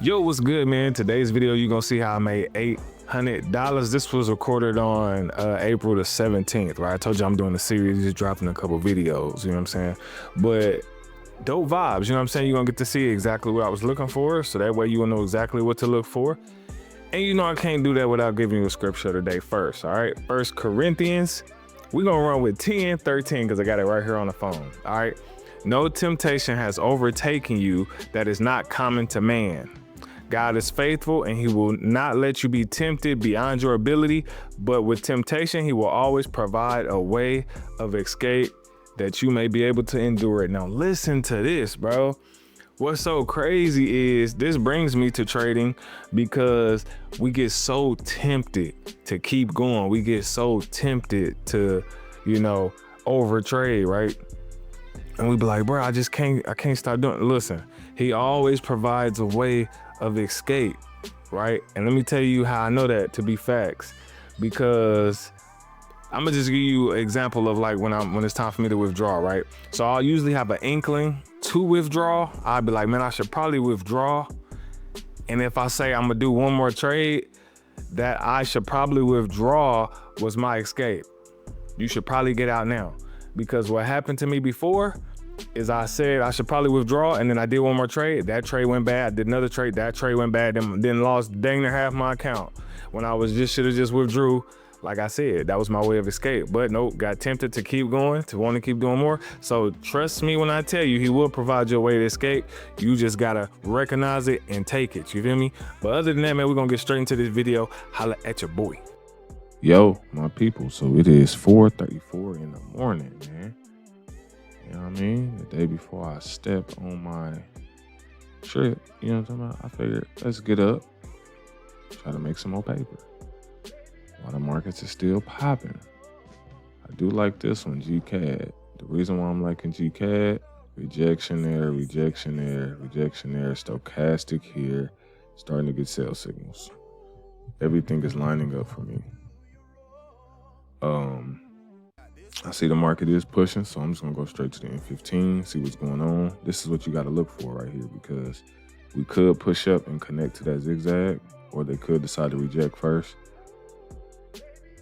Yo, what's good, man? Today's video, you're gonna see how I made $800. This was recorded on April the 17th, right? I told you I'm doing a series, just dropping a couple videos, you know what I'm saying? But dope vibes, you know what I'm saying? You're gonna get to see exactly what I was looking for, so that way you will know exactly what to look for. And you know I can't do that without giving you a scripture today first, all right? 1 Corinthians, we're gonna run with 10:13 because I got it right here on the phone, all right? No temptation has overtaken you that is not common to man. God is faithful and he will not let you be tempted beyond your ability, but with temptation, he will always provide a way of escape that you may be able to endure it. Now listen to this, bro. What's so crazy is this brings me to trading because we get so tempted to keep going. We get so tempted to, over trade, right? And we be like, bro, I can't stop doing it. Listen, he always provides a way of escape, right? And let me tell you how I know that to be facts, because I'm gonna just give you an example of like when it's time for me to withdraw, right? So I'll usually have an inkling to withdraw. I'll be like, man, I should probably withdraw. And if I say I'm gonna do one more trade, that I should probably withdraw was my escape. You should probably get out now. Because what happened to me before is I said I should probably withdraw, and then I did one more trade. That trade went bad. I did another trade. That trade went bad. Then lost dang near half my account when I should have just withdrew. Like I said, that was my way of escape. But nope, got tempted to keep going, to want to keep doing more. So trust me when I tell you, he will provide you a way to escape. You just gotta recognize it and take it. You feel me? But other than that, man, we're gonna get straight into this video. Holla at your boy. Yo, my people, so it is 4:34 in the morning, man. You know what I mean? The day before I step on my trip, you know what I'm talking about? I figured, let's get up, try to make some more paper while the markets are still popping. I do like this one, GCAD. The reason why I'm liking GCAD, rejection there, rejection there, rejection there, stochastic here, starting to get sell signals. Everything is lining up for me. I see the market is pushing, so I'm just gonna go straight to the N15, see what's going on. This is what you gotta look for right here, because we could push up and connect to that zigzag, or they could decide to reject first.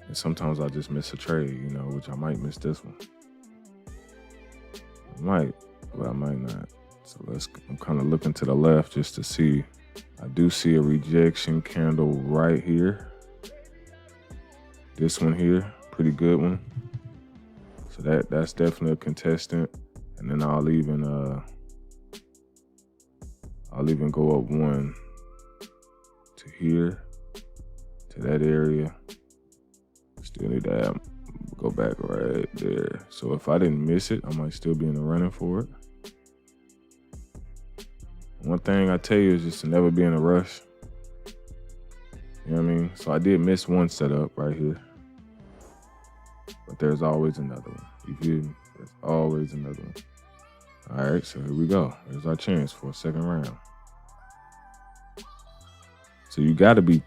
And sometimes I just miss a trade, which I might miss this one. I might, but I might not. So I'm kind of looking to the left just to see. I do see a rejection candle right here. This one here, pretty good one. So that's definitely a contestant. And then I'll even go up one to here, to that area. Still need to go back right there. So if I didn't miss it, I might still be in the running for it. One thing I tell you is just to never be in a rush. You know what I mean? So I did miss one setup right here. But there's always another one. You feel me? There's always another one. All right, so here we go. There's our chance for a second round. So you got to be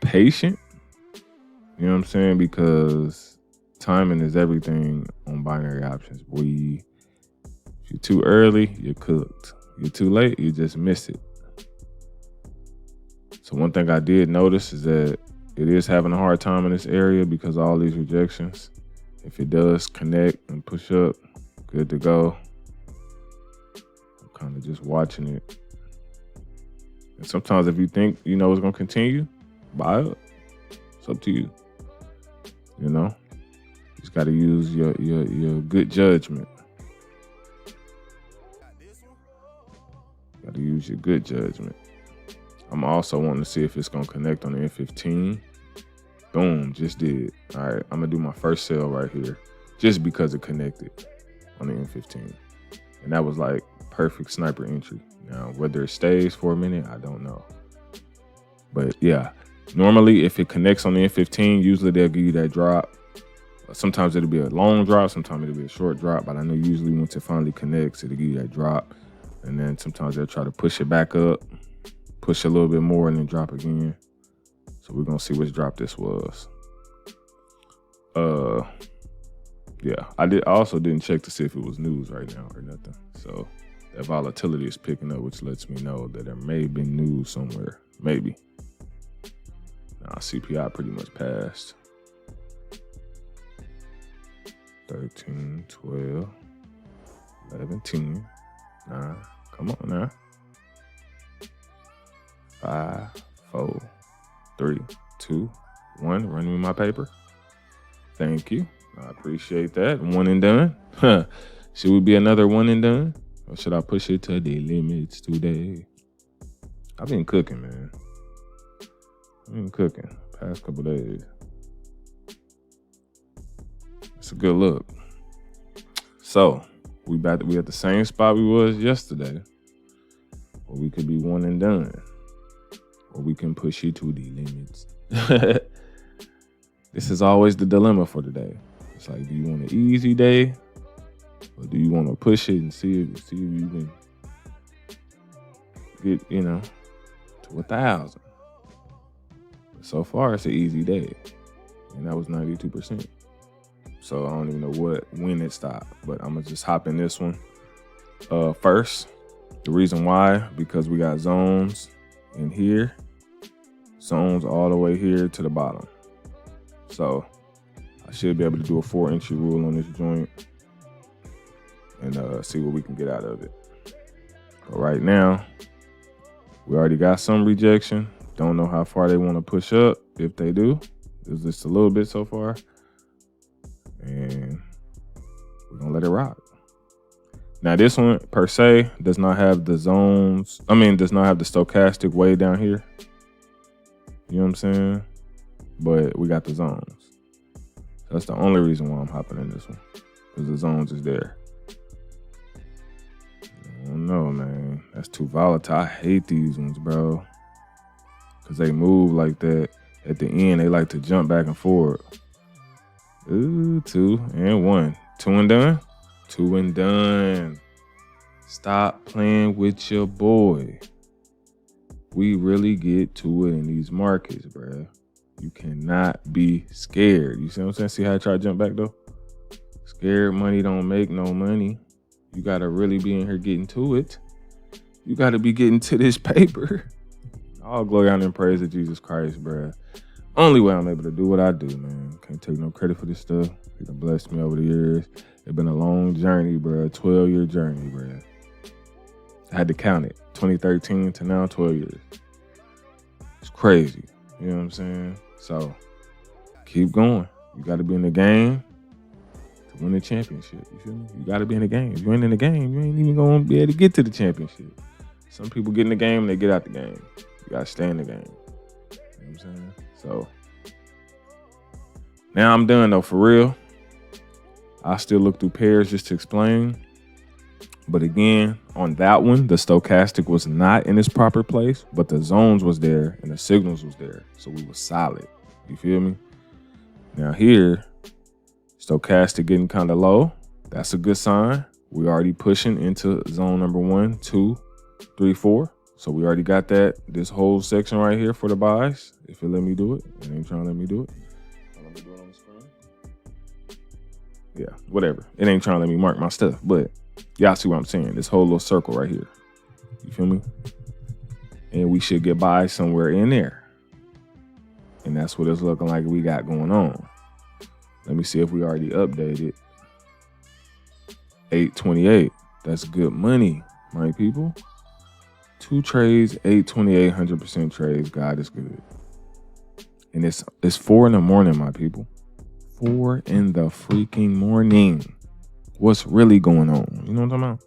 patient. You know what I'm saying? Because timing is everything on binary options. Boy, if you're too early, you're cooked. You're too late, you just miss it. So one thing I did notice is that it is having a hard time in this area because of all these rejections. If it does connect and push up, good to go. I'm kind of just watching it. And sometimes if you think it's going to continue, buy it. It's up to you. You just got to use your good judgment. Got to use your good judgment. I'm also wanting to see if it's going to connect on the N15. Boom, just did. All right, I'm going to do my first sell right here just because it connected on the N15. And that was like perfect sniper entry. Now, whether it stays for a minute, I don't know. But yeah, normally if it connects on the N15, usually they'll give you that drop. Sometimes it'll be a long drop, sometimes it'll be a short drop, but I know usually once it finally connects, it'll give you that drop. And then sometimes they'll try to push it back up, push a little bit more, and then drop again. So we're gonna see which drop this was. Yeah, I also didn't check to see if it was news right now or nothing. So That volatility is picking up, which lets me know that there may have been news somewhere. Maybe. Nah, CPI pretty much passed. 13, 12, 11, 10, 9. Come on now. 5, 4, 3, 2, 1. Run me my paper. Thank you. I appreciate that. One and done. Should we be another one and done? Or should I push it to the limits today? I've been cooking, man. I've been cooking past couple days. It's a good look. So we at the same spot we was yesterday. Or we could be one and done. Or we can push it to the limits. This is always the dilemma for today. It's like, do you want an easy day? Or do you want to push it and see if you can get, to 1,000? So far, it's an easy day. And that was 92%. So I don't even know when it stopped. But I'm going to just hop in this one. First, the reason why, because we got zones in here. Zones all the way here to the bottom. So I should be able to do a 4-entry rule on this joint. And see what we can get out of it. But right now, we already got some rejection. Don't know how far they want to push up. If they do, it's just a little bit so far. And we're going to let it rock. Now, this one, per se, does not have the zones. Does not have the stochastic way down here. You know what I'm saying? But we got the zones. That's the only reason why I'm hopping in this one. Because the zones is there. I don't know, man. That's too volatile. I hate these ones, bro. Because they move like that. At the end, they like to jump back and forth. Ooh, 2 and 1. 2 and done? 2 and done. Stop playing with your boy. We really get to it in these markets, bro. You cannot be scared. You see what I'm saying? See how I try to jump back, though? Scared money don't make no money. You got to really be in here getting to it. You got to be getting to this paper. All glory, honor, and praise to Jesus Christ, bruh. Only way I'm able to do what I do, man. Can't take no credit for this stuff. He done blessed me over the years. It's been a long journey, bruh. 12-year journey, bruh. I had to count it. 2013 to now, 12 years. It's crazy. You know what I'm saying? So, keep going. You got to be in the game to win the championship. You feel me? You got to be in the game. If you ain't in the game, you ain't even going to be able to get to the championship. Some people get in the game and they get out the game. You got to stay in the game. You know what I'm saying? So, now I'm done, though, for real. I still look through pairs just to explain. But again, on that one, the stochastic was not in its proper place, but the zones was there and the signals was there. So we was solid. You feel me? Now here, stochastic getting kind of low. That's a good sign. We already pushing into zone number 1, 2, 3, 4. So we already got that, this whole section right here for the buys. If it let me do it. It ain't trying to let me do it. Let me do it on the screen. Yeah, whatever. It ain't trying to let me mark my stuff, but y'all see what I'm saying? This whole little circle right here. You feel me? And we should get by somewhere in there. And that's what it's looking like we got going on. Let me see if we already updated. 828. That's good money, my people. 2 trades, 828, 100% trades. God is good. And it's 4 in the morning, my people. 4 in the freaking morning. What's really going on? You know what I'm talking about?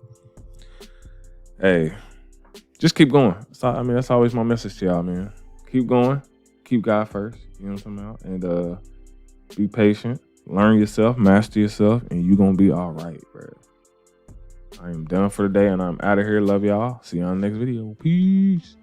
Hey, just keep going. That's always my message to y'all, man. Keep going. Keep God first. You know what I'm talking about? And be patient. Learn yourself. Master yourself. And you're going to be all right, bro. I am done for the day, and I'm out of here. Love y'all. See y'all in the next video. Peace.